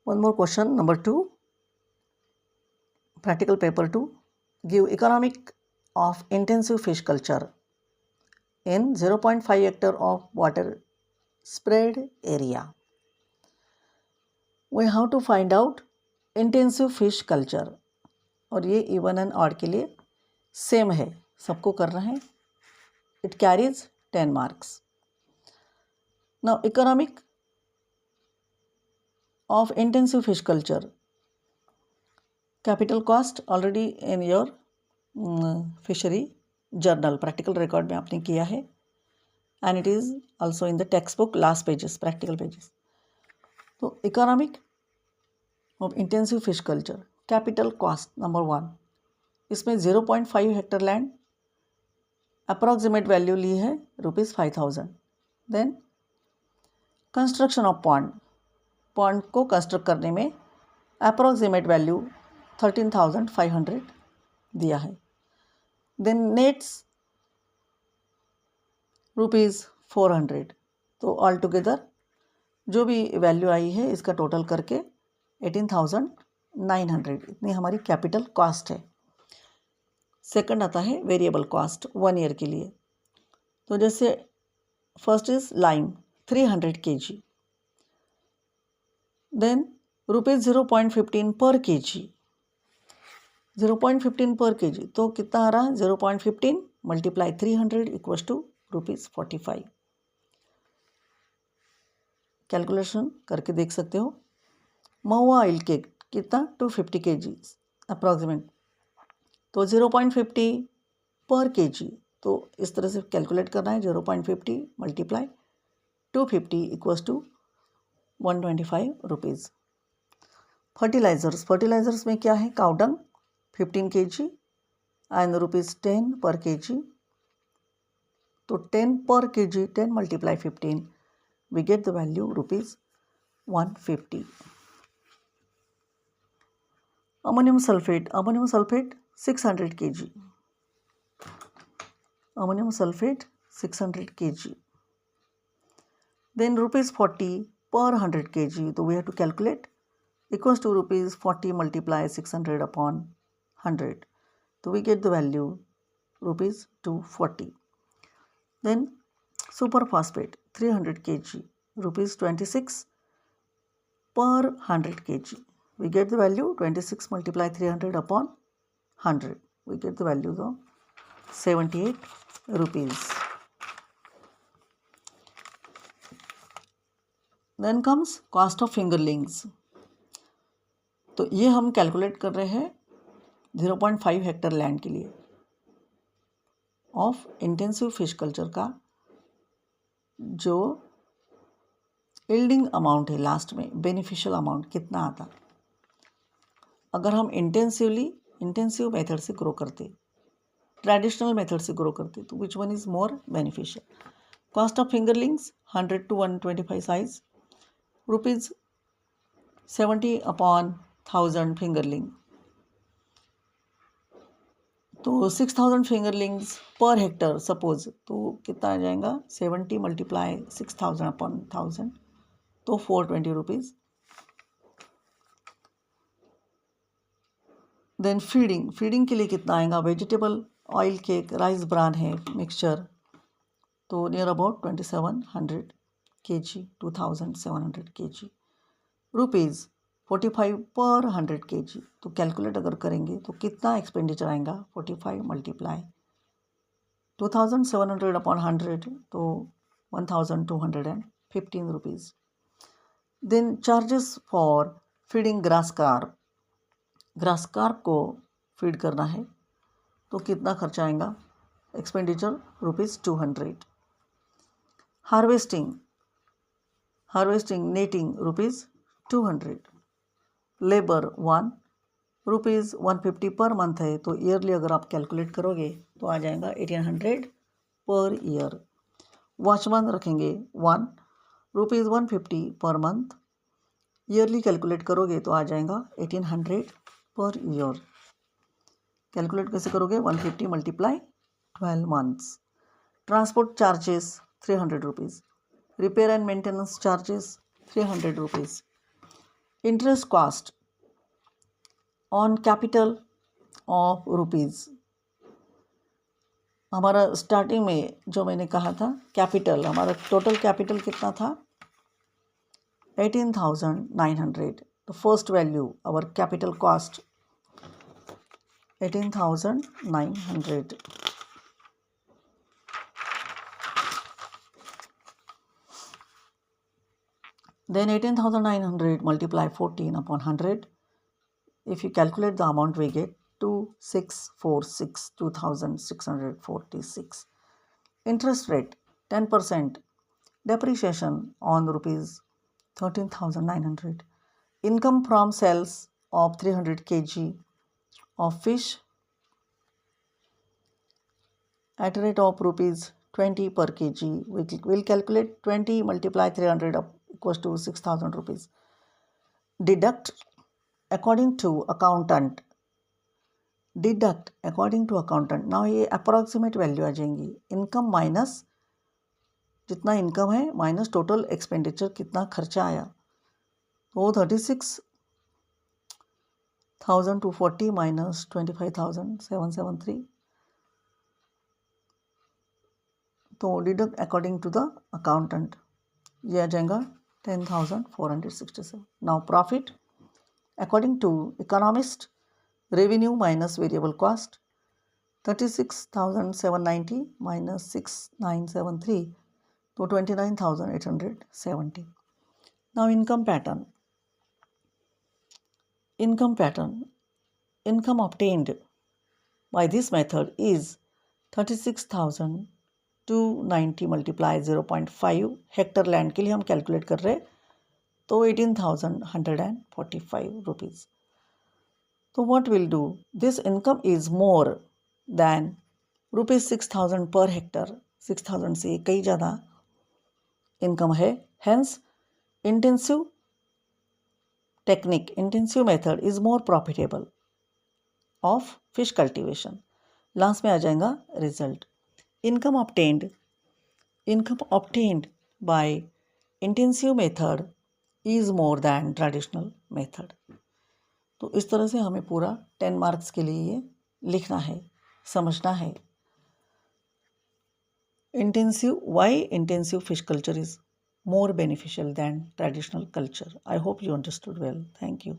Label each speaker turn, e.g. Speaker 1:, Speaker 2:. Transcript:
Speaker 1: One more question, number 2, practical paper 2. Give economic of intensive fish culture in 0.5 hectare of water spread area. We have to find out intensive fish culture, और ये even and odd के लिए same है, सबको करना है. It carries 10 marks. Now economic of intensive fish culture. Capital cost already in your fishery journal, practical record में आपने किया है, and it is also in the textbook last pages, practical pages. तो economic of intensive fish culture, capital cost number 1, इसमें 0.5 hectare land, approximate value ली है ₹5,000. Then construction of pond, pond को construct करने में अप्रॉक्सीमेट वैल्यू 13,500 दिया है. Then nets ₹400. तो ऑल टुगेदर जो भी वैल्यू आई है इसका टोटल करके 18,900, इतनी हमारी कैपिटल कॉस्ट है. सेकंड आता है वेरिएबल कॉस्ट 1 ईयर के लिए. तो जैसे first is lime 300 kg, then ₹0.15 पर kg, 0.15 पर kg, तो कितना आ रहा है 0.15 मल्टीप्लाई 300 इक्वल्स टू ₹45. कैलकुलेशन करके देख सकते हो. महुआ ऑयल केक कितना 250 kg अप्रॉक्सीमेट, तो 0.50 पर kg, तो इस तरह से कैलकुलेट करना है. 0.50 मल्टीप्लाई 250 इक्वल्स टू ₹125. फर्टिलाइजर्स में क्या है, काउडंग 15 kg एंड ₹10 पर kg, तो 10 पर kg, 10 multiply 15, we get the value ₹150. Ammonium sulphate 600 kg, ammonium sulphate 600 kg, then ₹40 per 100 kg, तो we have to calculate equals to ₹40 multiply 600 upon 100, so we get the value ₹240. then superphosphate 300 kg, ₹26 per 100 kg, we get the value 26 multiply 300 upon 100, we get the value of ₹78. Then comes cost of fingerlings. तो ये हम calculate कर रहे हैं 0.5 hectare land के लिए of intensive fish culture का जो यील्डिंग अमाउंट है, लास्ट में बेनिफिशियल अमाउंट कितना आता अगर हम इंटेंसिव मेथड से ग्रो करते, ट्रेडिशनल मेथड से ग्रो करते, तो which one is more beneficial. Cost of fingerlings 100 to 125 size, ₹70 upon 1000 fingerling, तो 6000 फिंगरलिंग्स पर हेक्टर सपोज, तो कितना आ जाएगा 70 मल्टीप्लाई 6000 अपॉन 1000, तो ₹420. देन फीडिंग के लिए कितना आएगा, vegetable oil cake rice bran है मिक्सचर, तो नियर अबाउट 2700 kg, 2700 kg, ₹45 पर 100 kg, तो कैलकुलेट अगर करेंगे तो कितना एक्सपेंडिचर आएगा 45 मल्टीप्लाई 2700 अपॉन 100, तो ₹1215. Then charges for feeding grass carp को फीड करना है, तो कितना खर्चा आएगा, expenditure ₹200. Harvesting netting ₹200. Labour 1 ₹150 per month है, तो ईयरली अगर आप कैलकुलेट करोगे तो आ जाएगा 1800 पर ईयर. वॉचमैन रखेंगे 1 ₹150 पर मंथ, ईयरली कैलकुलेट करोगे तो आ जाएगा 1800 पर ईयर. कैलकुलेट कैसे करोगे, 150 multiply 12 months. Transport charges ₹300, repair and maintenance charges ₹300, interest cost on capital of rupees, हमारा स्टार्टिंग में जो मैंने कहा था कैपिटल, हमारा टोटल कैपिटल कितना था 18,900. The first value our capital cost 18,900. Then 18,900 multiply 14 upon 100. If you calculate the amount, we get 2,646. Interest rate 10%. Depreciation on rupees 13,900. Income from sales of 300 kg of fish at a rate of rupees 20 per kg. We'll calculate 20 multiply 300 equals to 6,000 rupees. Deduct according to accountant. Now ये approximate value आ जाएंगी. Income minus जितना income है minus total expenditure कितना खर्चा आया, तो 36,240 माइनस 25,773, तो deduct according to the accountant ये आ जाएगा 10,467. Now profit according to economist, revenue minus variable cost 36,790 minus 6,973, तो 29,870. Now income pattern. Income obtained by this method is 36,290 multiply 0.5. Hectare land के लिए हम कैलकुलेट कर रहे, तो 18,145 rupees. So what we'll do? This income is more than rupees 6,000 per hectare. 6,000 से कई ज़्यादा इनकम है. Hence, intensive method is more profitable of fish cultivation. Last में आ जाएगा result. Income obtained by intensive method is more than traditional method. तो इस तरह से हमें पूरा 10 मार्क्स के लिए ये लिखना है, समझना है. Why intensive fish culture is more beneficial than traditional culture. I hope you understood well. Thank you.